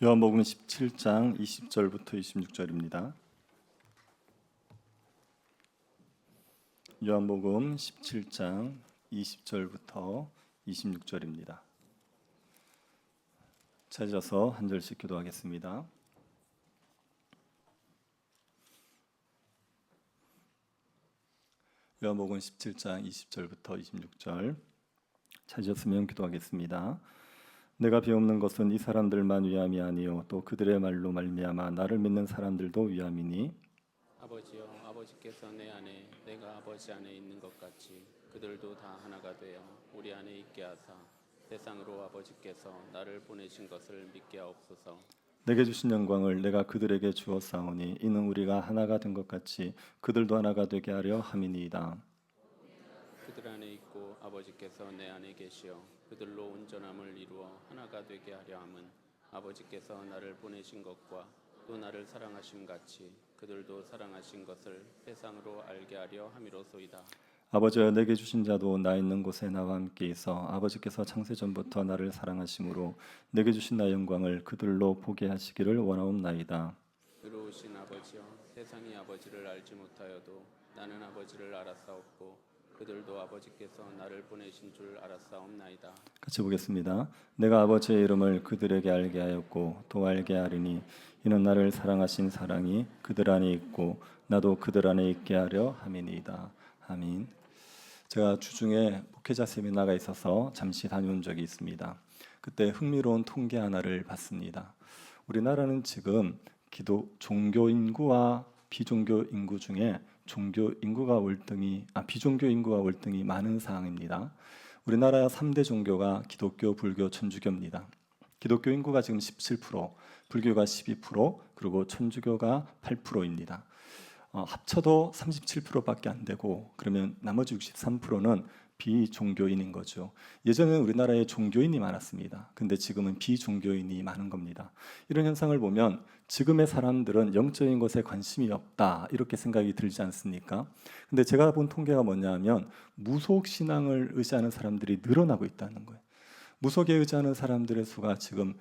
요한복음 17장 20절부터 26절입니다. 요한복음 17장 20절부터 26절입니다. 찾아서 한 절씩 기도하겠습니다. 요한복음 17장 20절부터 26절 찾으셨으면 기도하겠습니다. 내가 비옵는 것은 이 사람들만 위함이 아니요 또 그들의 말로 말미암아 나를 믿는 사람들도 위함이니 아버지여, 아버지께서 내 안에 내가 아버지 안에 있는 것 같이 그들도 다 하나가 되어 우리 안에 있게 하사 세상으로 아버지께서 나를 보내신 것을 믿게 하옵소서. 내게 주신 영광을 내가 그들에게 주었사오니 이는 우리가 하나가 된 것 같이 그들도 하나가 되게 하려 함이니이다. 그들 안에 있고 아버지께서 내 안에 계시어 그들로 온전함을 이루어 하나가 되게 하려 함은 아버지께서 나를 보내신 것과 또 나를 사랑하심 같이 그들도 사랑하신 것을 세상으로 알게 하려 함이로소이다. 아버지여 내게 주신 자도 나 있는 곳에 나와 함께 있어 아버지께서 창세 전부터 나를 사랑하심으로 내게 주신 나의 영광을 그들로 보게 하시기를 원하옵나이다. 의로우신 아버지여, 세상이 아버지를 알지 못하여도 나는 아버지를 알았사옵고 그들도 아버지께서 나를 보내신 줄 알았사옵나이다. 같이 보겠습니다. 내가 아버지의 이름을 그들에게 알게 하였고 또 알게 하리니 이는 나를 사랑하신 사랑이 그들 안에 있고 나도 그들 안에 있게 하려 함이니이다. 아멘. 제가 주중에 목회자 세미나가 있어서 잠시 다녀온 적이 있습니다. 그때 흥미로운 통계 하나를 봤습니다. 우리나라는 지금 종교 인구와 비종교 인구 중에 비종교 인구가 월등히 많은 상황입니다. 우리나라 3대 종교가 기독교, 불교, 천주교입니다. 기독교 인구가 지금 17%, 불교가 12%, 그리고 천주교가 8%입니다. 합쳐도 37%밖에 안 되고 그러면 나머지 63%는 비종교인인 거죠. 예전에는 우리나라에 종교인이 많았습니다. 근데 지금은 비종교인이 많은 겁니다. 이런 현상을 보면 지금의 사람들은 영적인 것에 관심이 없다 이렇게 생각이 들지 않습니까? 근데 제가 본 통계가 뭐냐면 무속 신앙을 의지하는 사람들이 늘어나고 있다는 거예요. 무속에 의지하는 사람들의 수가 지금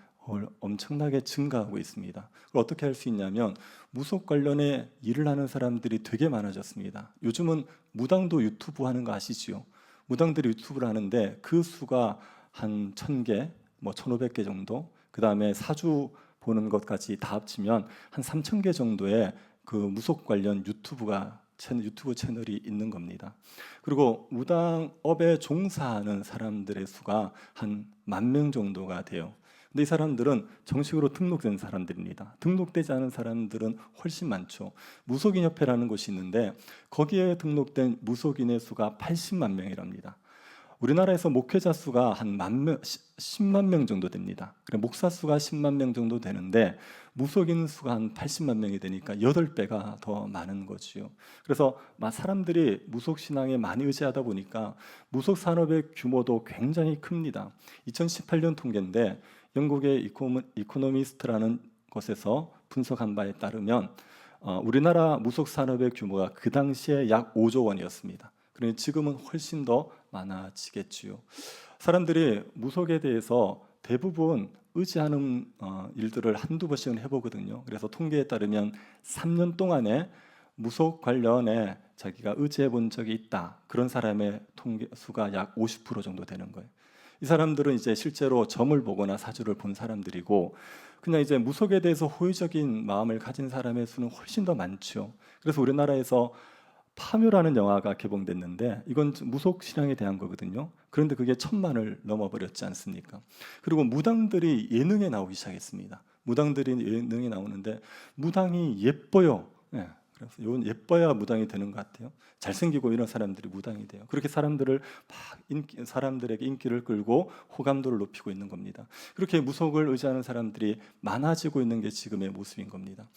엄청나게 증가하고 있습니다. 그걸 어떻게 할 수 있냐면 무속 관련해 일을 하는 사람들이 되게 많아졌습니다. 요즘은 무당도 유튜브 하는 거 아시죠? 무당들이 유튜브를 하는데 그 수가 한 1000개, 1500개 정도, 그 다음에 사주 보는 것까지 다 합치면 한 3000개 정도의 그 무속 관련 유튜브 채널이 있는 겁니다. 그리고 무당업에 종사하는 사람들의 수가 한 10,000명 정도가 돼요. 근데 이 사람들은 정식으로 등록된 사람들입니다. 등록되지 않은 사람들은 훨씬 많죠. 무속인 협회라는 곳이 있는데 거기에 등록된 무속인의 수가 80만 명이랍니다. 우리나라에서 목회자 수가 한 10만 명 정도 됩니다. 목사 수가 10만 명 정도 되는데 무속인 수가 한 80만 명이 되니까 8배가 더 많은 거지요. 그래서 사람들이 무속 신앙에 많이 의지하다 보니까 무속 산업의 규모도 굉장히 큽니다. 2018년 통계인데 영국의 이코노미스트라는 곳에서 분석한 바에 따르면 우리나라 무속 산업의 규모가 그 당시에 약 5조 원이었습니다. 그러니 지금은 훨씬 더 많아지겠지요. 사람들이 무속에 대해서 대부분 의지하는 일들을 한두 번씩은 해보거든요. 그래서 통계에 따르면 3년 동안에 무속 관련해 자기가 의지해 본 적이 있다. 그런 사람의 통계 수가 약 50% 정도 되는 거예요. 이 사람들은 이제 실제로 점을 보거나 사주를 본 사람들이고 그냥 이제 무속에 대해서 호의적인 마음을 가진 사람의 수는 훨씬 더 많죠. 그래서 우리나라에서 파묘라는 영화가 개봉됐는데 이건 무속 신앙에 대한 거거든요. 그런데 그게 1000만을 넘어버렸지 않습니까? 그리고 무당들이 예능에 나오기 시작했습니다. 무당들이 예능에 나오는데 무당이 예뻐요. 네. 그래서 이건 예뻐야 무당이 되는 것 같아요. 잘생기고 이런 사람들이 무당이 돼요. 그렇게 사람들에게 인기를 끌고 호감도를 높이고 있는 겁니다. 그렇게 무속을 의지하는 사람들이 많아지고 있는 게 지금의 모습인 겁니다.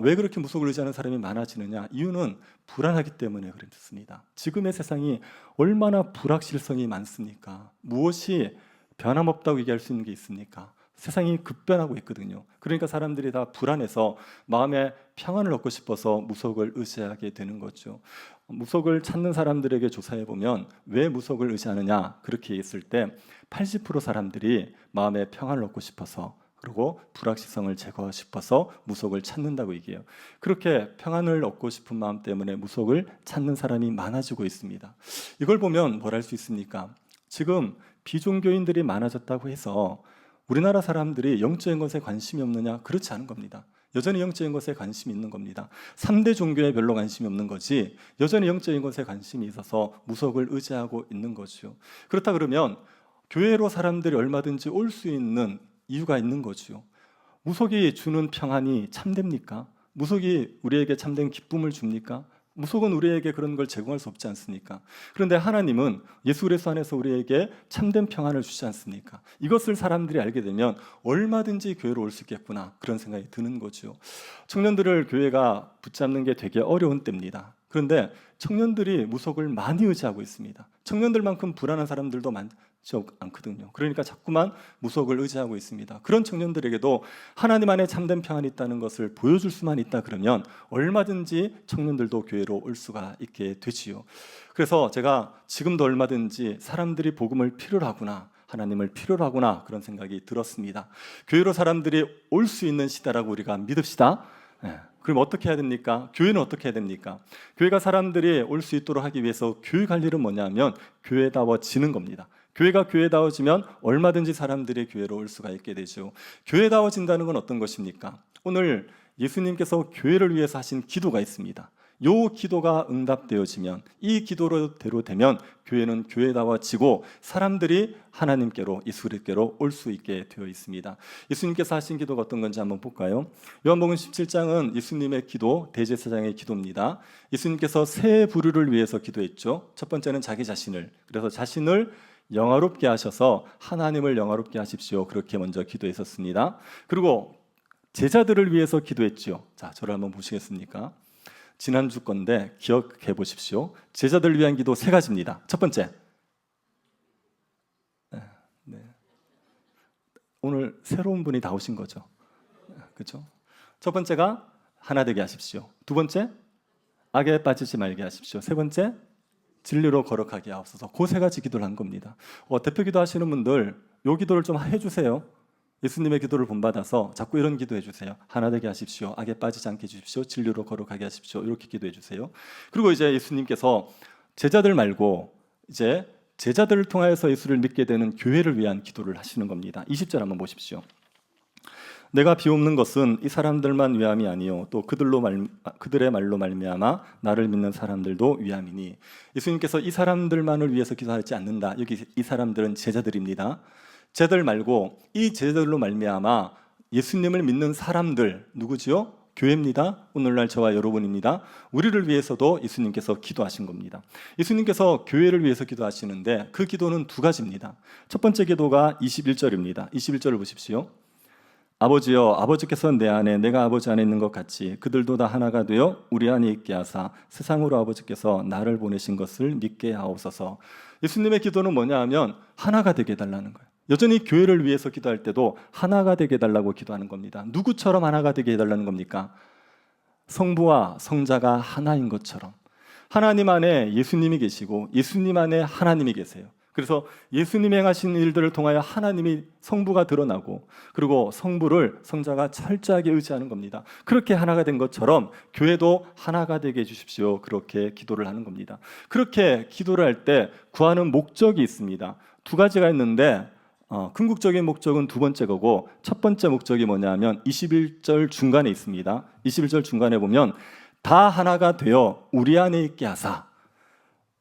왜 그렇게 무속을 의지하는 사람이 많아지느냐? 이유는 불안하기 때문에 그렇습니다. 지금의 세상이 얼마나 불확실성이 많습니까? 무엇이 변함없다고 얘기할 수 있는 게 있습니까? 세상이 급변하고 있거든요. 그러니까 사람들이 다 불안해서 마음에 평안을 얻고 싶어서 무속을 의지하게 되는 거죠. 무속을 찾는 사람들에게 조사해 보면 왜 무속을 의지하느냐 그렇게 했을 때 80% 사람들이 마음에 평안을 얻고 싶어서 그리고 불확실성을 제거하고 싶어서 무속을 찾는다고 얘기해요. 그렇게 평안을 얻고 싶은 마음 때문에 무속을 찾는 사람이 많아지고 있습니다. 이걸 보면 뭘 할 수 있습니까? 지금 비종교인들이 많아졌다고 해서 우리나라 사람들이 영적인 것에 관심이 없느냐? 그렇지 않은 겁니다. 여전히 영적인 것에 관심이 있는 겁니다. 3대 종교에 별로 관심이 없는 거지 여전히 영적인 것에 관심이 있어서 무속을 의지하고 있는 거죠. 그렇다 그러면 교회로 사람들이 얼마든지 올 수 있는 이유가 있는 거죠. 무속이 주는 평안이 참됩니까? 무속이 우리에게 참된 기쁨을 줍니까? 무속은 우리에게 그런 걸 제공할 수 없지 않습니까? 그런데 하나님은 예수 그리스도 안에서 우리에게 참된 평안을 주지 않습니까? 이것을 사람들이 알게 되면 얼마든지 교회로 올 수 있겠구나 그런 생각이 드는 거죠. 청년들을 교회가 붙잡는 게 되게 어려운 때입니다. 그런데 청년들이 무속을 많이 의지하고 있습니다. 청년들만큼 불안한 사람들도 많지 않거든요. 그러니까 자꾸만 무속을 의지하고 있습니다. 그런 청년들에게도 하나님 안에 참된 평안이 있다는 것을 보여줄 수만 있다 그러면 얼마든지 청년들도 교회로 올 수가 있게 되지요. 그래서 제가 지금도 얼마든지 사람들이 복음을 필요로 하구나, 하나님을 필요로 하구나 그런 생각이 들었습니다. 교회로 사람들이 올 수 있는 시대라고 우리가 믿읍시다. 그럼 어떻게 해야 됩니까? 교회는 어떻게 해야 됩니까? 교회가 사람들이 올 수 있도록 하기 위해서 교회 갈 일은 뭐냐면 교회다워지는 겁니다. 교회가 교회다워지면 얼마든지 사람들이 교회로 올 수가 있게 되죠. 교회다워진다는 건 어떤 것입니까? 오늘 예수님께서 교회를 위해서 하신 기도가 있습니다. 이 기도가 응답되어지면, 이 기도대로 되면 교회는 교회다워지고 사람들이 하나님께로, 예수 그리스도께로 올 수 있게 되어 있습니다. 예수님께서 하신 기도가 어떤 건지 한번 볼까요? 요한복음 17장은 예수님의 기도, 대제사장의 기도입니다. 예수님께서 세 부류를 위해서 기도했죠. 첫 번째는 자기 자신을, 그래서 자신을 영화롭게 하셔서 하나님을 영화롭게 하십시오. 그렇게 먼저 기도했었습니다. 그리고 제자들을 위해서 기도했죠. 자, 저를 한번 보시겠습니까? 지난주 건데 기억해 보십시오. 제자들을 위한 기도 세 가지입니다. 첫 번째, 오늘 새로운 분이 다 오신 거죠. 그렇죠? 첫 번째가 하나 되게 하십시오. 두 번째, 악에 빠지지 말게 하십시오. 세 번째, 진리로 거룩하게 하옵소서. 그 세 가지 기도를 한 겁니다. 대표 기도 하시는 분들 요 기도를 좀 해주세요. 예수님의 기도를 본받아서 자꾸 이런 기도해 주세요. 하나 되게 하십시오. 악에 빠지지 않게 해주십시오. 진리로 거룩하게 하십시오. 이렇게 기도해 주세요. 그리고 이제 예수님께서 제자들 말고 이제 제자들을 통하여서 예수를 믿게 되는 교회를 위한 기도를 하시는 겁니다. 20절 한번 보십시오. 내가 비옵는 것은 이 사람들만 위함이 아니요 또 그들의 말로 말미암아 나를 믿는 사람들도 위함이니. 예수님께서 이 사람들만을 위해서 기도하지 않는다. 여기 이 사람들은 제자들입니다. 제자들 말고 이 제자들로 말미암아 예수님을 믿는 사람들, 누구지요? 교회입니다. 오늘날 저와 여러분입니다. 우리를 위해서도 예수님께서 기도하신 겁니다. 예수님께서 교회를 위해서 기도하시는데 그 기도는 두 가지입니다. 첫 번째 기도가 21절입니다. 21절을 보십시오. 아버지여, 아버지께서 내 안에 내가 아버지 안에 있는 것 같이 그들도 다 하나가 되어 우리 안에 있게 하사 세상으로 아버지께서 나를 보내신 것을 믿게 하옵소서. 예수님의 기도는 뭐냐 하면 하나가 되게 해달라는 거예요. 여전히 교회를 위해서 기도할 때도 하나가 되게 해달라고 기도하는 겁니다. 누구처럼 하나가 되게 해달라는 겁니까? 성부와 성자가 하나인 것처럼. 하나님 안에 예수님이 계시고 예수님 안에 하나님이 계세요. 그래서 예수님이 행하신 일들을 통하여 하나님이 성부가 드러나고 그리고 성부를 성자가 철저하게 의지하는 겁니다. 그렇게 하나가 된 것처럼 교회도 하나가 되게 해주십시오. 그렇게 기도를 하는 겁니다. 그렇게 기도를 할 때 구하는 목적이 있습니다. 두 가지가 있는데 궁극적인 목적은 두 번째 거고 첫 번째 목적이 뭐냐 하면 21절 중간에 있습니다. 21절 중간에 보면 다 하나가 되어 우리 안에 있게 하사,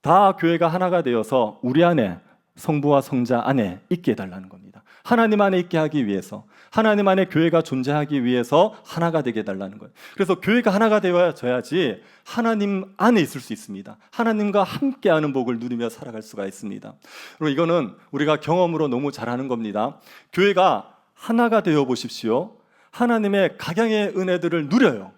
다 교회가 하나가 되어서 우리 안에 성부와 성자 안에 있게 해달라는 겁니다. 하나님 안에 있게 하기 위해서, 하나님 안에 교회가 존재하기 위해서 하나가 되게 해달라는 거예요. 그래서 교회가 하나가 되어져야지 하나님 안에 있을 수 있습니다. 하나님과 함께하는 복을 누리며 살아갈 수가 있습니다. 그리고 이거는 우리가 경험으로 너무 잘하는 겁니다. 교회가 하나가 되어 보십시오. 하나님의 각양의 은혜들을 누려요.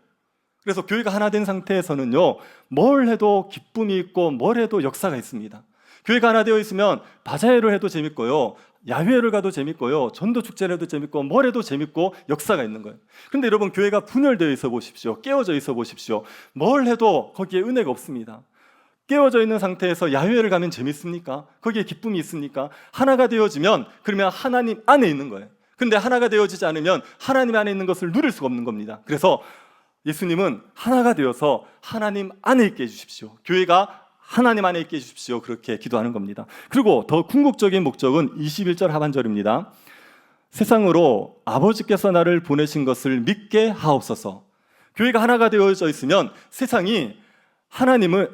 그래서 교회가 하나 된 상태에서는요, 뭘 해도 기쁨이 있고 뭘 해도 역사가 있습니다. 교회가 하나 되어 있으면 바자회를 해도 재밌고요, 야외를 가도 재밌고요, 전도 축제를 해도 재밌고 뭘 해도 재밌고 역사가 있는 거예요. 그런데 여러분, 교회가 분열되어 있어 보십시오. 깨어져 있어 보십시오. 뭘 해도 거기에 은혜가 없습니다. 깨어져 있는 상태에서 야외를 가면 재밌습니까? 거기에 기쁨이 있습니까? 하나가 되어지면 그러면 하나님 안에 있는 거예요. 그런데 하나가 되어지지 않으면 하나님 안에 있는 것을 누릴 수가 없는 겁니다. 그래서 예수님은 하나가 되어서 하나님 안에 있게 해주십시오. 교회가 하나님 안에 있게 해주십시오. 그렇게 기도하는 겁니다. 그리고 더 궁극적인 목적은 21절 하반절입니다. 세상으로 아버지께서 나를 보내신 것을 믿게 하옵소서. 교회가 하나가 되어져 있으면 세상이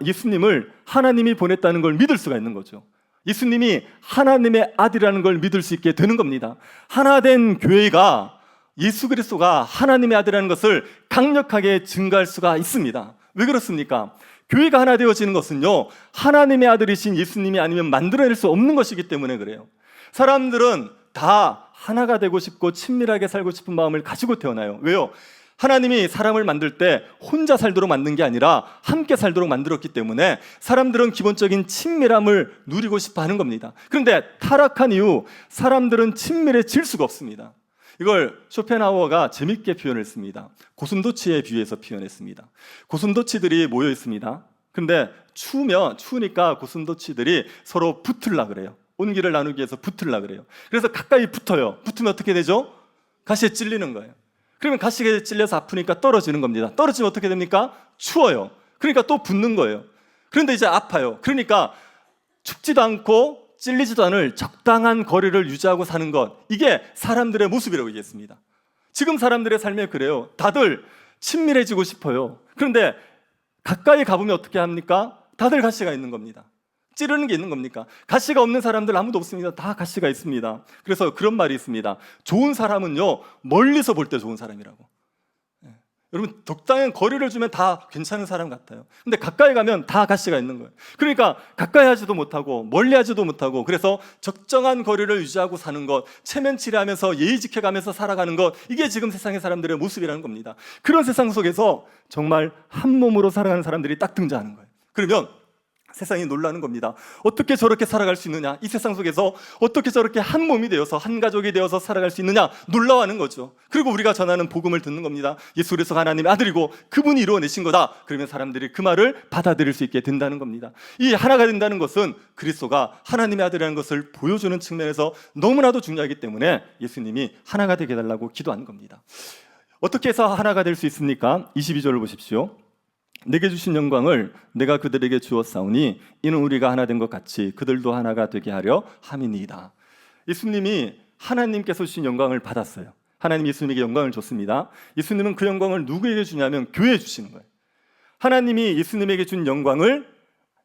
예수님을 하나님이 보냈다는 걸 믿을 수가 있는 거죠. 예수님이 하나님의 아들이라는 걸 믿을 수 있게 되는 겁니다. 하나된 교회가 예수 그리스도가 하나님의 아들이라는 것을 강력하게 증가할 수가 있습니다. 왜 그렇습니까? 교회가 하나 되어지는 것은요, 하나님의 아들이신 예수님이 아니면 만들어낼 수 없는 것이기 때문에 그래요. 사람들은 다 하나가 되고 싶고 친밀하게 살고 싶은 마음을 가지고 태어나요. 왜요? 하나님이 사람을 만들 때 혼자 살도록 만든 게 아니라 함께 살도록 만들었기 때문에 사람들은 기본적인 친밀함을 누리고 싶어 하는 겁니다. 그런데 타락한 이후 사람들은 친밀해질 수가 없습니다. 이걸 쇼펜하우어가 재밌게 표현했습니다. 고슴도치에 비유해서 표현했습니다. 고슴도치들이 모여 있습니다. 근데 추우니까 고슴도치들이 서로 붙으려 그래요. 온기를 나누기 위해서 붙으려 그래요. 그래서 가까이 붙어요. 붙으면 어떻게 되죠? 가시에 찔리는 거예요. 그러면 가시에 찔려서 아프니까 떨어지는 겁니다. 떨어지면 어떻게 됩니까? 추워요. 그러니까 또 붙는 거예요. 그런데 이제 아파요. 그러니까 춥지도 않고 찔리지도 않을 적당한 거리를 유지하고 사는 것, 이게 사람들의 모습이라고 얘기했습니다. 지금 사람들의 삶에 그래요. 다들 친밀해지고 싶어요. 그런데 가까이 가보면 어떻게 합니까? 다들 가시가 있는 겁니다. 찌르는 게 있는 겁니까? 가시가 없는 사람들 아무도 없습니다. 다 가시가 있습니다. 그래서 그런 말이 있습니다. 좋은 사람은요, 멀리서 볼 때 좋은 사람이라고. 여러분, 적당한 거리를 주면 다 괜찮은 사람 같아요. 근데 가까이 가면 다 가시가 있는 거예요. 그러니까 가까이 하지도 못하고 멀리 하지도 못하고, 그래서 적정한 거리를 유지하고 사는 것, 체면치레하면서 예의 지켜가면서 살아가는 것, 이게 지금 세상의 사람들의 모습이라는 겁니다. 그런 세상 속에서 정말 한 몸으로 살아가는 사람들이 딱 등장하는 거예요. 그러면 세상이 놀라는 겁니다. 어떻게 저렇게 살아갈 수 있느냐? 이 세상 속에서 어떻게 저렇게 한 몸이 되어서, 한 가족이 되어서 살아갈 수 있느냐? 놀라워하는 거죠. 그리고 우리가 전하는 복음을 듣는 겁니다. 예수 그리스도가 하나님의 아들이고 그분이 이루어내신 거다. 그러면 사람들이 그 말을 받아들일 수 있게 된다는 겁니다. 이 하나가 된다는 것은 그리스도가 하나님의 아들이라는 것을 보여주는 측면에서 너무나도 중요하기 때문에 예수님이 하나가 되게 해달라고 기도한 겁니다. 어떻게 해서 하나가 될 수 있습니까? 22절을 보십시오. 내게 주신 영광을 내가 그들에게 주었사오니 이는 우리가 하나 된 것 같이 그들도 하나가 되게 하려 함이니이다. 예수님이 하나님께서 주신 영광을 받았어요. 하나님 예수님에게 영광을 줬습니다. 예수님은 그 영광을 누구에게 주냐면 교회에 주시는 거예요. 하나님이 예수님에게 준 영광을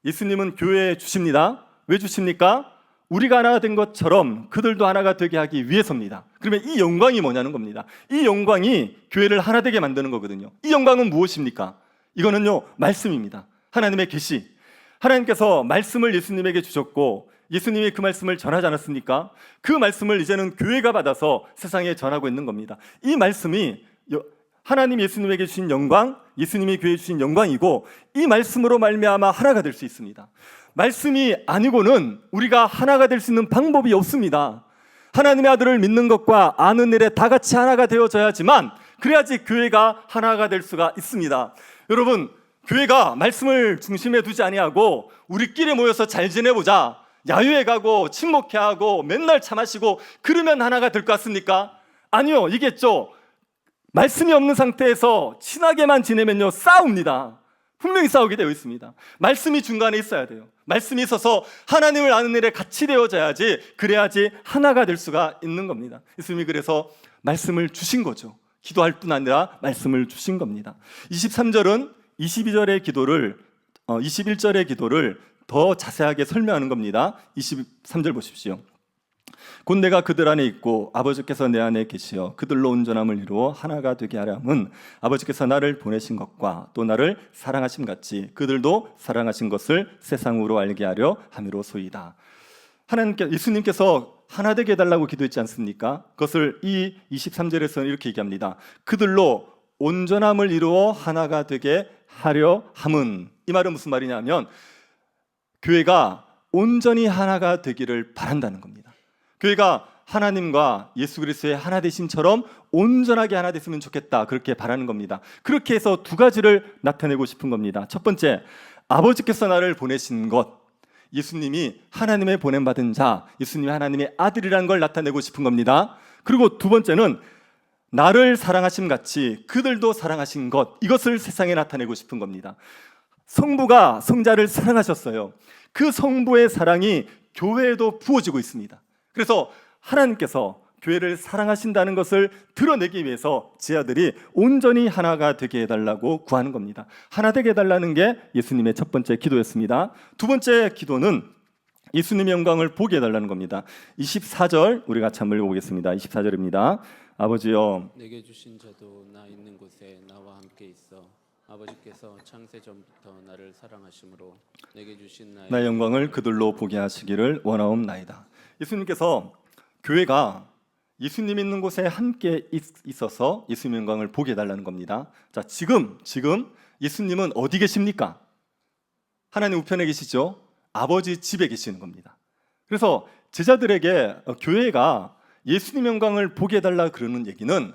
예수님은 교회에 주십니다. 왜 주십니까? 우리가 하나가 된 것처럼 그들도 하나가 되게 하기 위해서입니다. 그러면 이 영광이 뭐냐는 겁니다. 이 영광이 교회를 하나 되게 만드는 거거든요. 이 영광은 무엇입니까? 이거는요, 말씀입니다. 하나님의 계시. 하나님께서 말씀을 예수님에게 주셨고 예수님이 그 말씀을 전하지 않았습니까? 그 말씀을 이제는 교회가 받아서 세상에 전하고 있는 겁니다. 이 말씀이 하나님 예수님에게 주신 영광, 예수님이 교회에 주신 영광이고, 이 말씀으로 말미암아 하나가 될 수 있습니다. 말씀이 아니고는 우리가 하나가 될 수 있는 방법이 없습니다. 하나님의 아들을 믿는 것과 아는 일에 다 같이 하나가 되어져야지만, 그래야지 교회가 하나가 될 수가 있습니다. 여러분, 교회가 말씀을 중심에 두지 아니하고 우리끼리 모여서 잘 지내보자, 야유회 가고 친목회 하고 맨날 차 마시고 그러면 하나가 될 것 같습니까? 아니요, 이겠죠. 말씀이 없는 상태에서 친하게만 지내면요, 싸웁니다. 분명히 싸우게 되어 있습니다. 말씀이 중간에 있어야 돼요. 말씀이 있어서 하나님을 아는 일에 같이 되어져야지, 그래야지 하나가 될 수가 있는 겁니다. 예수님이 그래서 말씀을 주신 거죠. 기도할 뿐 아니라 말씀을 주신 겁니다. 23절은 22절의 기도를 21절의 기도를 더 자세하게 설명하는 겁니다. 23절 보십시오. 곧 내가 그들 안에 있고 아버지께서 내 안에 계시어 그들로 온전함을 이루어 하나가 되게 하려 함은 아버지께서 나를 보내신 것과 또 나를 사랑하심 같이 그들도 사랑하신 것을 세상으로 알게 하려 함이로소이다. 예수님께서 하나 되게 해달라고 기도했지 않습니까? 그것을 이 23절에서는 이렇게 얘기합니다. 그들로 온전함을 이루어 하나가 되게 하려 함은, 이 말은 무슨 말이냐면 교회가 온전히 하나가 되기를 바란다는 겁니다. 교회가 하나님과 예수 그리스도의 하나 되심처럼 온전하게 하나 됐으면 좋겠다, 그렇게 바라는 겁니다. 그렇게 해서 두 가지를 나타내고 싶은 겁니다. 첫 번째, 아버지께서 나를 보내신 것, 예수님이 하나님의 보냄받은 자, 예수님이 하나님의 아들이라는 걸 나타내고 싶은 겁니다. 그리고 두 번째는 나를 사랑하심 같이 그들도 사랑하신 것, 이것을 세상에 나타내고 싶은 겁니다. 성부가 성자를 사랑하셨어요. 그 성부의 사랑이 교회에도 부어지고 있습니다. 그래서 하나님께서 교회를 사랑하신다는 것을 드러내기 위해서 제 아들이 온전히 하나가 되게 해달라고 구하는 겁니다. 하나 되게 해달라는 게 예수님의 첫 번째 기도였습니다. 두 번째 기도는 예수님의 영광을 보게 해달라는 겁니다. 24절 우리 같이 한번 읽어보겠습니다. 24절입니다. 아버지여, 내게 주신 자도 나 있는 곳에 나와 함께 있어 아버지께서 창세 전부터 나를 사랑하심으로 내게 주신 나의 영광을 그들로 보게 하시기를 원하옵나이다. 예수님께서 교회가 예수님 있는 곳에 함께 있어서 예수님의 영광을 보게 해달라는 겁니다. 자, 지금 예수님은 어디 계십니까? 하나님 우편에 계시죠? 아버지 집에 계시는 겁니다. 그래서 제자들에게 교회가 예수님 영광을 보게 해달라 그러는 얘기는,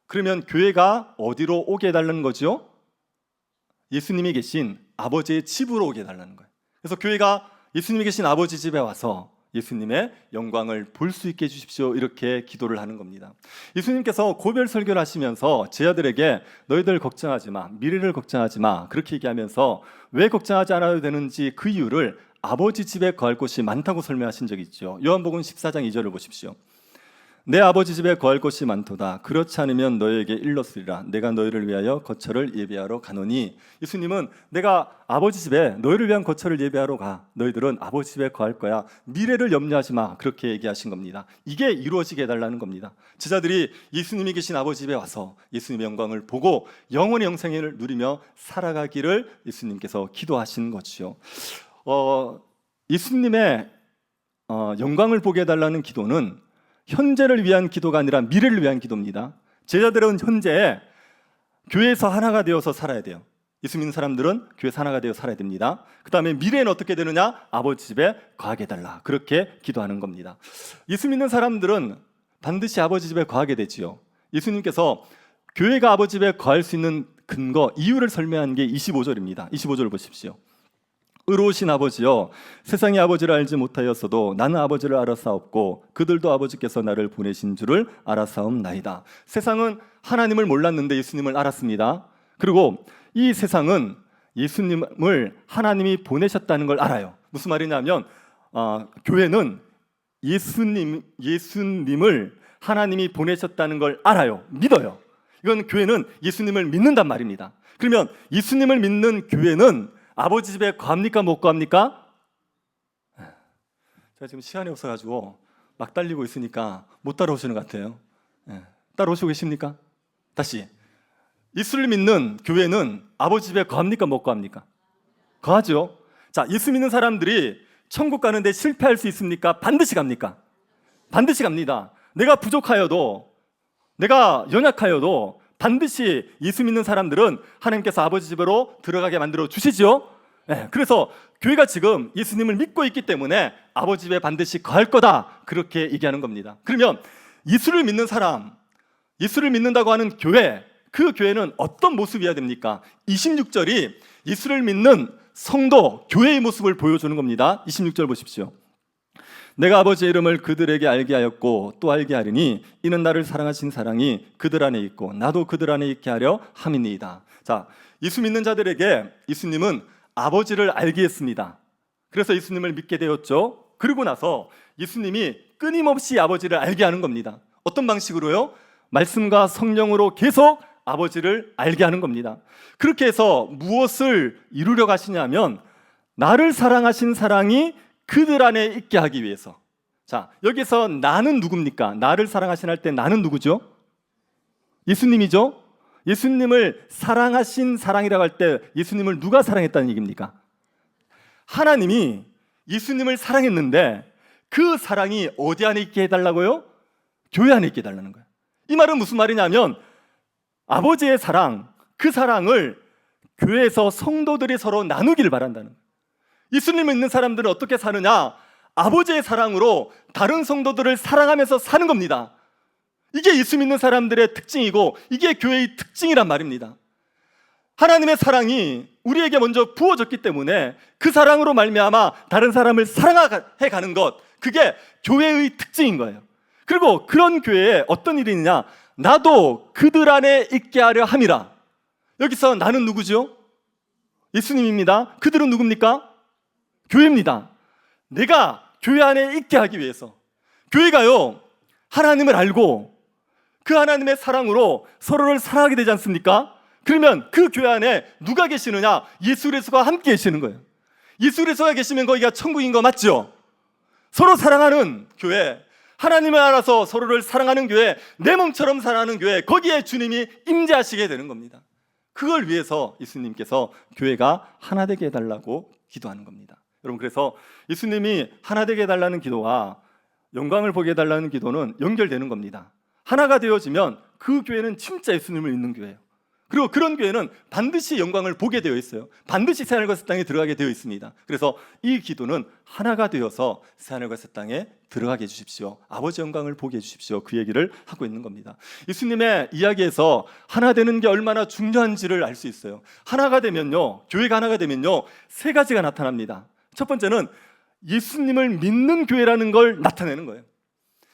그러면 교회가 어디로 오게 해달라는 거죠? 예수님이 계신 아버지의 집으로 오게 해달라는 거예요. 그래서 교회가 예수님이 계신 아버지 집에 와서 예수님의 영광을 볼 수 있게 해주십시오, 이렇게 기도를 하는 겁니다. 예수님께서 고별 설교를 하시면서 제자들에게 너희들 걱정하지 마, 미래를 걱정하지 마, 그렇게 얘기하면서 왜 걱정하지 않아도 되는지 그 이유를 아버지 집에 거할 곳이 많다고 설명하신 적이 있죠. 요한복음 14장 2절을 보십시오. 내 아버지 집에 거할 곳이 많도다. 그렇지 않으면 너희에게 일렀으리라. 내가 너희를 위하여 거처를 예비하러 가노니. 예수님은 내가 아버지 집에 너희를 위한 거처를 예비하러 가. 너희들은 아버지 집에 거할 거야. 미래를 염려하지 마. 그렇게 얘기하신 겁니다. 이게 이루어지게 해달라는 겁니다. 제자들이 예수님이 계신 아버지 집에 와서 예수님의 영광을 보고 영원의 영생을 누리며 살아가기를 예수님께서 기도하신 것이요. 예수님의 영광을 보게 해달라는 기도는 현재를 위한 기도가 아니라 미래를 위한 기도입니다. 제자들은 현재 교회에서 하나가 되어서 살아야 돼요. 예수 믿는 사람들은 교회에서 하나가 되어 살아야 됩니다. 그 다음에 미래는 어떻게 되느냐? 아버지 집에 거하게 해달라, 그렇게 기도하는 겁니다. 예수 믿는 사람들은 반드시 아버지 집에 거하게 되지요. 예수님께서 교회가 아버지 집에 거할 수 있는 근거, 이유를 설명한 게 25절입니다. 25절을 보십시오. 의로우신 아버지여, 세상이 아버지를 알지 못하였어도 나는 아버지를 알았사옵고 그들도 아버지께서 나를 보내신 줄을 알았사옵나이다. 세상은 하나님을 몰랐는데 예수님을 알았습니다. 그리고 이 세상은 예수님을 하나님이 보내셨다는 걸 알아요. 무슨 말이냐면 교회는 예수님을 하나님이 보내셨다는 걸 알아요. 믿어요. 이건 교회는 예수님을 믿는단 말입니다. 그러면 예수님을 믿는 교회는 아버지 집에 거합니까? 못 거합니까? 제가 지금 시간이 없어가지고 막 달리고 있으니까 못 따라오시는 것 같아요. 따라오시고 계십니까? 다시, 예수를 믿는 교회는 아버지 집에 거합니까? 못 거합니까? 거하죠. 자, 예수 믿는 사람들이 천국 가는데 실패할 수 있습니까? 반드시 갑니까? 반드시 갑니다. 내가 부족하여도, 내가 연약하여도 반드시 예수 믿는 사람들은 하나님께서 아버지 집으로 들어가게 만들어 주시죠. 그래서 교회가 지금 예수님을 믿고 있기 때문에 아버지 집에 반드시 거할 거다, 그렇게 얘기하는 겁니다. 그러면 예수를 믿는 사람, 예수를 믿는다고 하는 교회, 그 교회는 어떤 모습이어야 됩니까? 26절이 예수를 믿는 성도, 교회의 모습을 보여주는 겁니다. 26절 보십시오. 내가 아버지의 이름을 그들에게 알게 하였고 또 알게 하리니 이는 나를 사랑하신 사랑이 그들 안에 있고 나도 그들 안에 있게 하려 함이니이다. 자, 예수 믿는 자들에게 예수님은 아버지를 알게 했습니다. 그래서 예수님을 믿게 되었죠. 그리고 나서 예수님이 끊임없이 아버지를 알게 하는 겁니다. 어떤 방식으로요? 말씀과 성령으로 계속 아버지를 알게 하는 겁니다. 그렇게 해서 무엇을 이루려고 하시냐면 나를 사랑하신 사랑이 그들 안에 있게 하기 위해서. 자, 여기서 나는 누굽니까? 나를 사랑하신 할 때 나는 누구죠? 예수님이죠. 예수님을 사랑하신 사랑이라고 할 때 예수님을 누가 사랑했다는 얘기입니까? 하나님이 예수님을 사랑했는데 그 사랑이 어디 안에 있게 해달라고요? 교회 안에 있게 해달라는 거예요. 이 말은 무슨 말이냐면 아버지의 사랑, 그 사랑을 교회에서 성도들이 서로 나누기를 바란다는 거예요. 예수님을 믿는 사람들은 어떻게 사느냐? 아버지의 사랑으로 다른 성도들을 사랑하면서 사는 겁니다. 이게 예수 믿는 사람들의 특징이고 이게 교회의 특징이란 말입니다. 하나님의 사랑이 우리에게 먼저 부어졌기 때문에 그 사랑으로 말미암아 다른 사람을 사랑해 가는 것, 그게 교회의 특징인 거예요. 그리고 그런 교회에 어떤 일이 있느냐? 나도 그들 안에 있게 하려 함이라. 여기서 나는 누구죠? 예수님입니다. 그들은 누굽니까? 교회입니다. 내가 교회 안에 있게 하기 위해서, 교회가요 하나님을 알고 그 하나님의 사랑으로 서로를 사랑하게 되지 않습니까? 그러면 그 교회 안에 누가 계시느냐? 예수 그리스도가 함께 계시는 거예요. 예수 그리스도가 계시면 거기가 천국인 거 맞죠? 서로 사랑하는 교회, 하나님을 알아서 서로를 사랑하는 교회, 내 몸처럼 사랑하는 교회, 거기에 주님이 임재하시게 되는 겁니다. 그걸 위해서 예수님께서 교회가 하나 되게 해달라고 기도하는 겁니다. 여러분, 그래서 예수님이 하나 되게 해달라는 기도와 영광을 보게 해달라는 기도는 연결되는 겁니다. 하나가 되어지면 그 교회는 진짜 예수님을 믿는 교회예요. 그리고 그런 교회는 반드시 영광을 보게 되어 있어요. 반드시 새하늘과 새 땅에 들어가게 되어 있습니다. 그래서 이 기도는 하나가 되어서 새하늘과 새 땅에 들어가게 해주십시오. 아버지 영광을 보게 해주십시오. 그 얘기를 하고 있는 겁니다. 예수님의 이야기에서 하나 되는 게 얼마나 중요한지를 알 수 있어요. 하나가 되면요, 교회가 하나가 되면요, 세 가지가 나타납니다. 첫 번째는 예수님을 믿는 교회라는 걸 나타내는 거예요.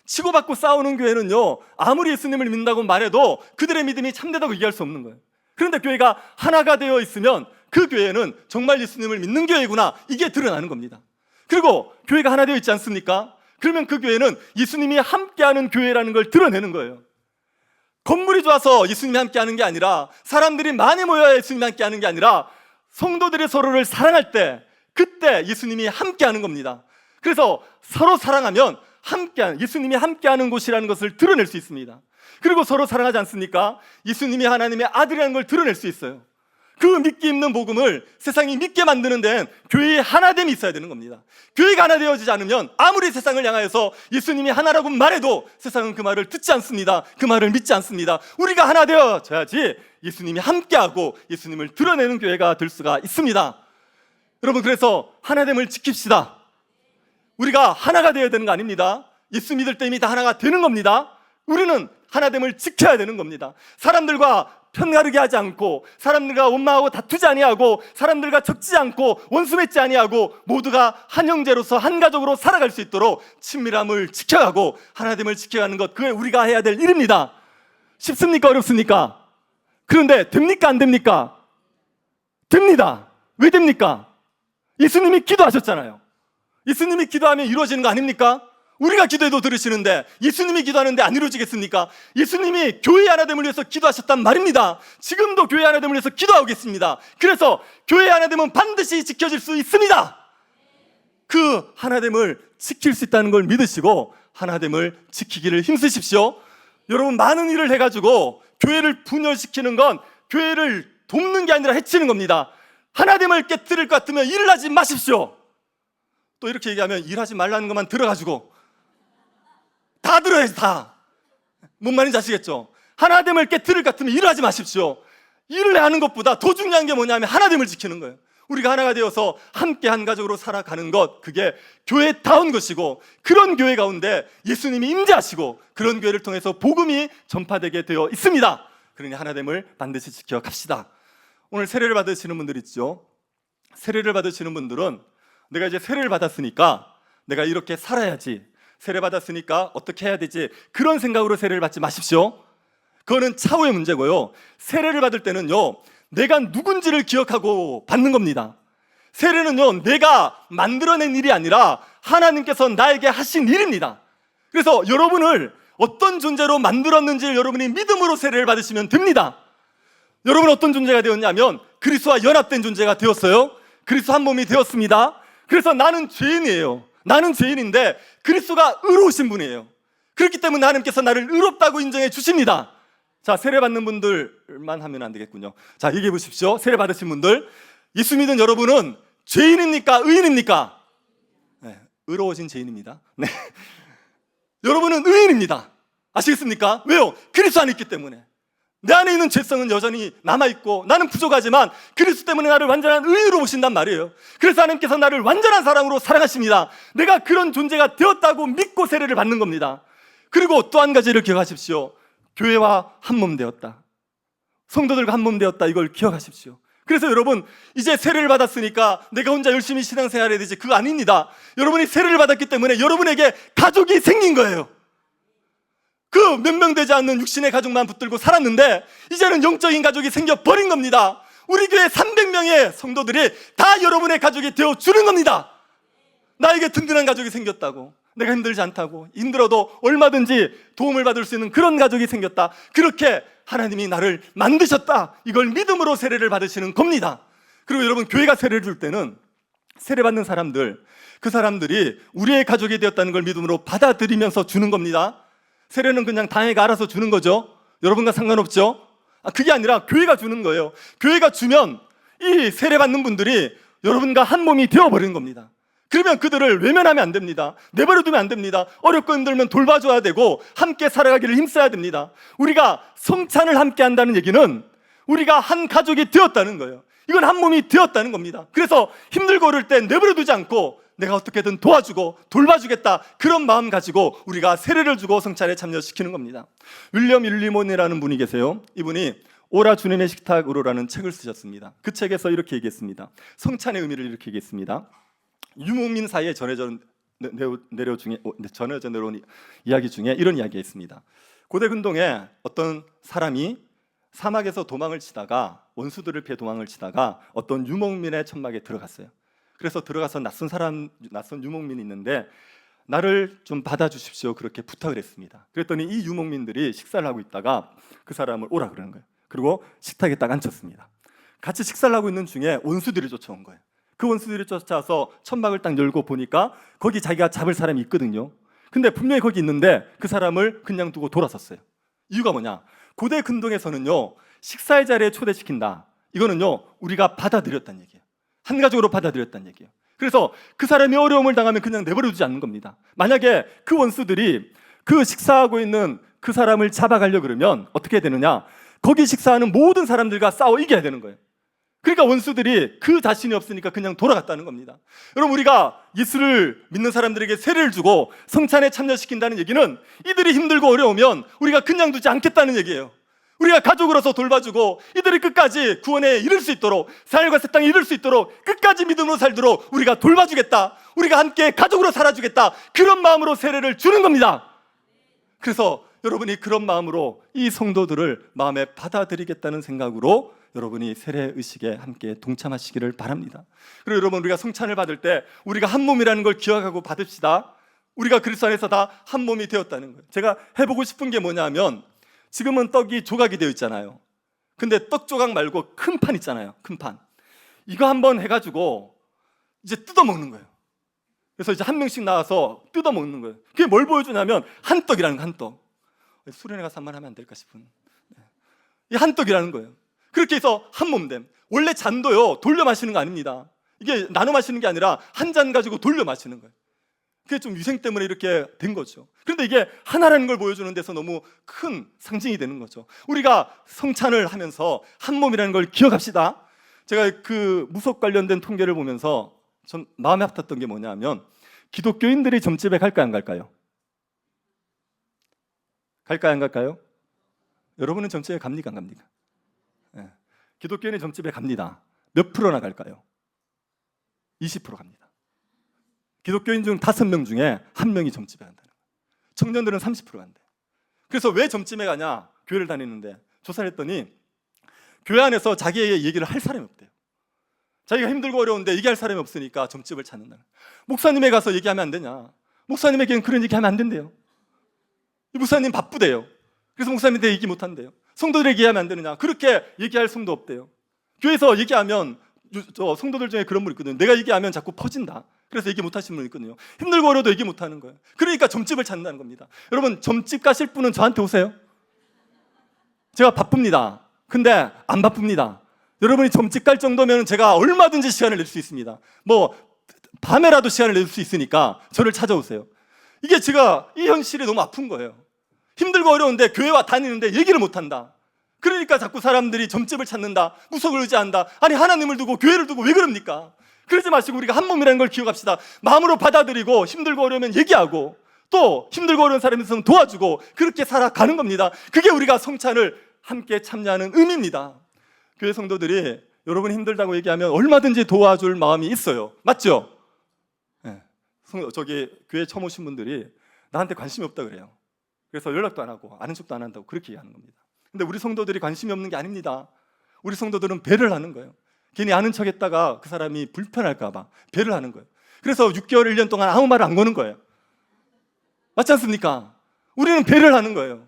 치고받고 싸우는 교회는요, 아무리 예수님을 믿는다고 말해도 그들의 믿음이 참되다고 얘기할 수 없는 거예요. 그런데 교회가 하나가 되어 있으면 그 교회는 정말 예수님을 믿는 교회구나, 이게 드러나는 겁니다. 그리고 교회가 하나 되어 있지 않습니까? 그러면 그 교회는 예수님이 함께하는 교회라는 걸 드러내는 거예요. 건물이 좋아서 예수님이 함께하는 게 아니라, 사람들이 많이 모여야 예수님이 함께하는 게 아니라, 성도들이 서로를 사랑할 때, 그때 예수님이 함께하는 겁니다. 그래서 서로 사랑하면 함께하는, 예수님이 함께하는 곳이라는 것을 드러낼 수 있습니다. 그리고 서로 사랑하지 않습니까? 예수님이 하나님의 아들이라는 걸 드러낼 수 있어요. 그 믿기 힘든 복음을 세상이 믿게 만드는 데는 교회의 하나됨이 있어야 되는 겁니다. 교회가 하나 되어지지 않으면 아무리 세상을 향하여서 예수님이 하나라고 말해도 세상은 그 말을 듣지 않습니다. 그 말을 믿지 않습니다. 우리가 하나 되어져야지 예수님이 함께하고 예수님을 드러내는 교회가 될 수가 있습니다. 여러분, 그래서 하나됨을 지킵시다. 우리가 하나가 되어야 되는 거 아닙니다. 예수 믿을 때 이미 다 하나가 되는 겁니다. 우리는 하나됨을 지켜야 되는 겁니다. 사람들과 편가르게 하지 않고, 사람들과 원망하고 다투지 아니하고, 사람들과 적지 않고, 원수 맺지 아니하고, 모두가 한 형제로서 한 가족으로 살아갈 수 있도록 친밀함을 지켜가고 하나됨을 지켜가는 것, 그게 우리가 해야 될 일입니다. 쉽습니까? 어렵습니까? 그런데 됩니까? 안 됩니까? 됩니다. 왜 됩니까? 예수님이 기도하셨잖아요. 예수님이 기도하면 이루어지는 거 아닙니까? 우리가 기도해도 들으시는데 예수님이 기도하는데 안 이루어지겠습니까? 예수님이 교회 하나됨을 위해서 기도하셨단 말입니다. 지금도 교회 하나됨을 위해서 기도하겠습니다. 그래서 교회 하나됨은 반드시 지켜질 수 있습니다. 그 하나됨을 지킬 수 있다는 걸 믿으시고 하나됨을 지키기를 힘쓰십시오. 여러분, 많은 일을 해가지고 교회를 분열시키는 건 교회를 돕는 게 아니라 해치는 겁니다. 하나됨을 깨뜨릴 것 같으면 일을 하지 마십시오. 또 이렇게 얘기하면 일하지 말라는 것만 들어가지고 다 들어야지, 다. 뭔 말인지 아시겠죠? 하나됨을 깨뜨릴 것 같으면 일을 하지 마십시오. 일을 하는 것보다 더 중요한 게 뭐냐면 하나됨을 지키는 거예요. 우리가 하나가 되어서 함께 한 가족으로 살아가는 것, 그게 교회다운 것이고, 그런 교회 가운데 예수님이 임재하시고 그런 교회를 통해서 복음이 전파되게 되어 있습니다. 그러니 하나됨을 반드시 지켜갑시다. 오늘 세례를 받으시는 분들 있죠? 세례를 받으시는 분들은 내가 이제 세례를 받았으니까 내가 이렇게 살아야지, 세례 받았으니까 어떻게 해야 되지, 그런 생각으로 세례를 받지 마십시오. 그거는 차후의 문제고요. 세례를 받을 때는요, 내가 누군지를 기억하고 받는 겁니다. 세례는요, 내가 만들어낸 일이 아니라 하나님께서 나에게 하신 일입니다. 그래서 여러분을 어떤 존재로 만들었는지를 여러분이 믿음으로 세례를 받으시면 됩니다. 여러분 어떤 존재가 되었냐면 그리스도와 연합된 존재가 되었어요. 그리스도 한 몸이 되었습니다. 그래서 나는 죄인이에요. 나는 죄인인데 그리스도가 의로우신 분이에요. 그렇기 때문에 하나님께서 나를 의롭다고 인정해 주십니다. 자, 세례 받는 분들만 하면 안 되겠군요. 자, 얘기해 보십시오. 세례 받으신 분들, 예수 믿은 여러분은 죄인입니까? 의인입니까? 네, 의로워진 죄인입니다. 네. 여러분은 의인입니다. 아시겠습니까? 왜요? 그리스도 안에 있기 때문에. 내 안에 있는 죄성은 여전히 남아있고 나는 부족하지만 그리스도 때문에 나를 완전한 의인으로 보신단 말이에요. 그래서 하나님께서 나를 완전한 사랑으로 사랑하십니다. 내가 그런 존재가 되었다고 믿고 세례를 받는 겁니다. 그리고 또 한 가지를 기억하십시오. 교회와 한 몸 되었다, 성도들과 한 몸 되었다, 이걸 기억하십시오. 그래서 여러분, 이제 세례를 받았으니까 내가 혼자 열심히 신앙생활 해야 되지, 그거 아닙니다. 여러분이 세례를 받았기 때문에 여러분에게 가족이 생긴 거예요. 그 몇 명 되지 않는 육신의 가족만 붙들고 살았는데 이제는 영적인 가족이 생겨버린 겁니다. 우리 교회 300명의 성도들이 다 여러분의 가족이 되어주는 겁니다. 나에게 든든한 가족이 생겼다고, 내가 힘들지 않다고, 힘들어도 얼마든지 도움을 받을 수 있는 그런 가족이 생겼다, 그렇게 하나님이 나를 만드셨다, 이걸 믿음으로 세례를 받으시는 겁니다. 그리고 여러분, 교회가 세례를 줄 때는 세례받는 사람들, 그 사람들이 우리의 가족이 되었다는 걸 믿음으로 받아들이면서 주는 겁니다. 세례는 그냥 당회가 알아서 주는 거죠. 여러분과 상관없죠. 그게 아니라 교회가 주는 거예요. 교회가 주면 이 세례받는 분들이 여러분과 한 몸이 되어버리는 겁니다. 그러면 그들을 외면하면 안 됩니다. 내버려두면 안 됩니다. 어렵고 힘들면 돌봐줘야 되고 함께 살아가기를 힘써야 됩니다. 우리가 성찬을 함께 한다는 얘기는 우리가 한 가족이 되었다는 거예요. 이건 한 몸이 되었다는 겁니다. 그래서 힘들고 어려울 때 내버려두지 않고 내가 어떻게든 도와주고 돌봐주겠다, 그런 마음 가지고 우리가 세례를 주고 성찬에 참여시키는 겁니다. 윌리엄 윌리몬이라는 분이 계세요. 이분이 오라 주님의 식탁으로라는 책을 쓰셨습니다. 그 책에서 이렇게 얘기했습니다. 성찬의 의미를 이렇게 얘기했습니다. 유목민 사이에 전해져 내려온 이야기 중에 이런 이야기가 있습니다. 고대 근동에 어떤 사람이 사막에서 도망을 치다가, 원수들을 피해 도망을 치다가 어떤 유목민의 천막에 들어갔어요. 그래서 들어가서 낯선 유목민이 있는데 나를 좀 받아주십시오, 그렇게 부탁을 했습니다. 그랬더니 이 유목민들이 식사를 하고 있다가 그 사람을 오라 그러는 거예요. 그리고 식탁에 딱 앉혔습니다. 같이 식사를 하고 있는 중에 원수들이 쫓아온 거예요. 그 원수들이 쫓아와서 천막을 딱 열고 보니까 거기 자기가 잡을 사람이 있거든요. 근데 분명히 거기 있는데 그 사람을 그냥 두고 돌아섰어요. 이유가 뭐냐? 고대 근동에서는요, 식사의 자리에 초대시킨다, 이거는요 우리가 받아들였다는 얘기예요. 한 가족으로 받아들였다는 얘기예요. 그래서 그 사람이 어려움을 당하면 그냥 내버려두지 않는 겁니다. 만약에 그 원수들이 그 식사하고 있는 그 사람을 잡아가려 그러면 어떻게 되느냐? 거기 식사하는 모든 사람들과 싸워 이겨야 되는 거예요. 그러니까 원수들이 그 자신이 없으니까 그냥 돌아갔다는 겁니다. 여러분, 우리가 예수를 믿는 사람들에게 세례를 주고 성찬에 참여시킨다는 얘기는 이들이 힘들고 어려우면 우리가 그냥 두지 않겠다는 얘기예요. 우리가 가족으로서 돌봐주고 이들이 끝까지 구원에 이를 수 있도록, 삶과 새 땅에 이를 수 있도록 끝까지 믿음으로 살도록 우리가 돌봐주겠다, 우리가 함께 가족으로 살아주겠다, 그런 마음으로 세례를 주는 겁니다. 그래서 여러분이 그런 마음으로 이 성도들을 마음에 받아들이겠다는 생각으로 여러분이 세례 의식에 함께 동참하시기를 바랍니다. 그리고 여러분, 우리가 성찬을 받을 때 우리가 한 몸이라는 걸 기억하고 받읍시다. 우리가 그리스도 안에서 다 한 몸이 되었다는 거예요. 제가 해보고 싶은 게 뭐냐면, 지금은 떡이 조각이 되어 있잖아요. 근데 떡 조각 말고 큰 판 있잖아요. 큰 판. 이거 한번 해가지고 이제 뜯어먹는 거예요. 그래서 이제 한 명씩 나와서 뜯어먹는 거예요. 그게 뭘 보여주냐면 한 떡이라는 거, 한 떡. 수련회 가서 한번 하면 안 될까 싶은. 이 한 떡이라는 거예요. 그렇게 해서 한 몸됨. 원래 잔도요, 돌려 마시는 거 아닙니다. 이게 나눠 마시는 게 아니라 한 잔 가지고 돌려 마시는 거예요. 그게 좀 위생 때문에 이렇게 된 거죠. 그런데 이게 하나라는 걸 보여주는 데서 너무 큰 상징이 되는 거죠. 우리가 성찬을 하면서 한 몸이라는 걸 기억합시다. 제가 그 무속 관련된 통계를 보면서 전 마음에 아팠던 게 뭐냐면, 기독교인들이 점집에 갈까요, 안 갈까요? 갈까요, 안 갈까요? 여러분은 점집에 갑니까, 안 갑니까? 네. 기독교인이 점집에 갑니다. 몇 프로나 갈까요? 20% 갑니다. 기독교인 중 5명 중에 1명이 점집에 간다는 거예요. 청년들은 30% 간대요. 그래서 왜 점집에 가냐? 교회를 다니는데 조사를 했더니 교회 안에서 자기의 얘기를 할 사람이 없대요. 자기가 힘들고 어려운데 얘기할 사람이 없으니까 점집을 찾는다. 목사님에 가서 얘기하면 안 되냐? 목사님에게는 그런 얘기하면 안 된대요. 이 목사님 바쁘대요. 그래서 목사님한테 얘기 못 한대요. 성도들에게 얘기하면 안 되느냐? 그렇게 얘기할 성도 없대요. 교회에서 얘기하면, 저 성도들 중에 그런 분 있거든요. 내가 얘기하면 자꾸 퍼진다. 그래서 얘기 못 하시는 분 있거든요. 힘들고 어려도 얘기 못 하는 거예요. 그러니까 점집을 찾는다는 겁니다. 여러분, 점집 가실 분은 저한테 오세요. 제가 바쁩니다. 근데 안 바쁩니다. 여러분이 점집 갈 정도면 제가 얼마든지 시간을 낼 수 있습니다. 뭐 밤에라도 시간을 낼 수 있으니까 저를 찾아오세요. 이게 제가 이 현실이 너무 아픈 거예요. 힘들고 어려운데 교회와 다니는데 얘기를 못 한다. 그러니까 자꾸 사람들이 점집을 찾는다, 무속을 의지한다. 아니, 하나님을 두고 교회를 두고 왜 그럽니까? 그러지 마시고 우리가 한 몸이라는 걸 기억합시다. 마음으로 받아들이고 힘들고 어려우면 얘기하고 또 힘들고 어려운 사람이 있으면 도와주고 그렇게 살아가는 겁니다. 그게 우리가 성찬을 함께 참여하는 의미입니다. 교회 성도들이 여러분이 힘들다고 얘기하면 얼마든지 도와줄 마음이 있어요. 맞죠? 네. 저기 교회 처음 오신 분들이 나한테 관심이 없다 그래요. 그래서 연락도 안 하고 아는 척도 안 한다고 그렇게 얘기하는 겁니다. 근데 우리 성도들이 관심이 없는 게 아닙니다. 우리 성도들은 배를 하는 거예요. 괜히 아는 척했다가 그 사람이 불편할까 봐 배를 하는 거예요. 그래서 6개월, 1년 동안 아무 말을 안 거는 거예요. 맞지 않습니까? 우리는 배를 하는 거예요.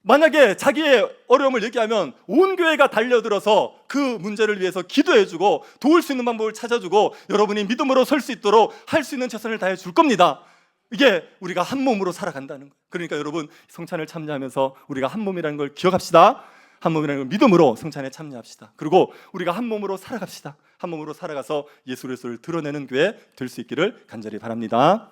만약에 자기의 어려움을 얘기하면 온 교회가 달려들어서 그 문제를 위해서 기도해주고 도울 수 있는 방법을 찾아주고 여러분이 믿음으로 설 수 있도록 할 수 있는 최선을 다해 줄 겁니다. 이게 우리가 한 몸으로 살아간다는 거예요. 그러니까 여러분 성찬을 참여하면서 우리가 한 몸이라는 걸 기억합시다. 한 몸이라는 걸 믿음으로 성찬에 참여합시다. 그리고 우리가 한 몸으로 살아갑시다. 한 몸으로 살아가서 예수 그리스도를 드러내는 교회 될 수 있기를 간절히 바랍니다.